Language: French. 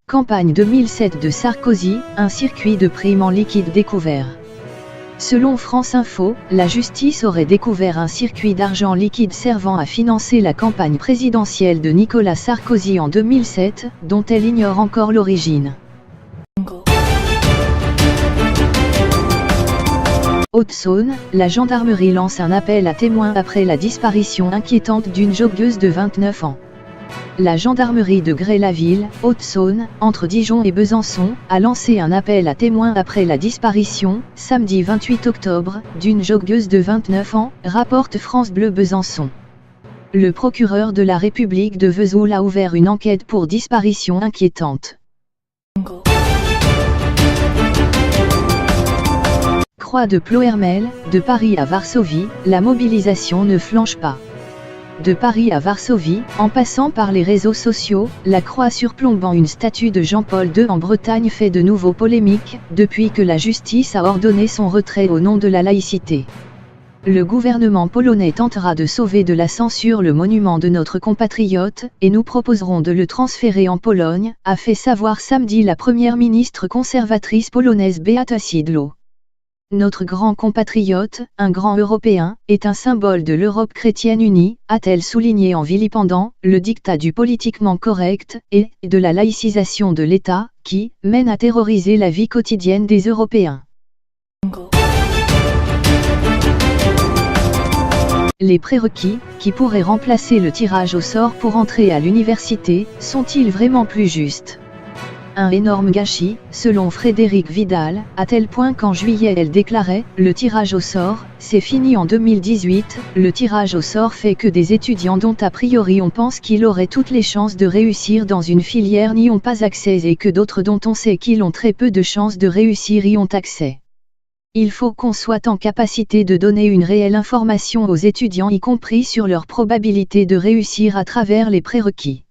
Campagne 2007 de Sarkozy, un circuit de prime en liquide découvert. Selon France Info, la justice aurait découvert un circuit d'argent liquide servant à financer la campagne présidentielle de Nicolas Sarkozy en 2007, dont elle ignore encore l'origine. Haute-Saône, la gendarmerie lance un appel à témoins après la disparition inquiétante d'une joggeuse de 29 ans. La gendarmerie de Grès-la-Ville, Haute-Saône, entre Dijon et Besançon, a lancé un appel à témoins après la disparition, samedi 28 octobre, d'une joggeuse de 29 ans, rapporte France Bleu Besançon. Le procureur de la République de Vesoul a ouvert une enquête pour disparition inquiétante. Croix de Ploërmel, de Paris à Varsovie, la mobilisation ne flanche pas. De Paris à Varsovie, en passant par les réseaux sociaux, la croix surplombant une statue de Jean-Paul II en Bretagne fait de nouveau polémique, depuis que la justice a ordonné son retrait au nom de la laïcité. Le gouvernement polonais tentera de sauver de la censure le monument de notre compatriote, et nous proposerons de le transférer en Pologne, a fait savoir samedi la première ministre conservatrice polonaise Beata Szydło. Notre grand compatriote, un grand Européen, est un symbole de l'Europe chrétienne unie, a-t-elle souligné en vilipendant le diktat du politiquement correct et de la laïcisation de l'État, qui mène à terroriser la vie quotidienne des Européens. Les prérequis, qui pourraient remplacer le tirage au sort pour entrer à l'université, sont-ils vraiment plus justes ? Un énorme gâchis, selon Frédérique Vidal, à tel point qu'en juillet elle déclarait « Le tirage au sort, c'est fini en 2018, le tirage au sort fait que des étudiants dont a priori on pense qu'ils auraient toutes les chances de réussir dans une filière n'y ont pas accès et que d'autres dont on sait qu'ils ont très peu de chances de réussir y ont accès. Il faut qu'on soit en capacité de donner une réelle information aux étudiants y compris sur leur probabilité de réussir à travers les prérequis. »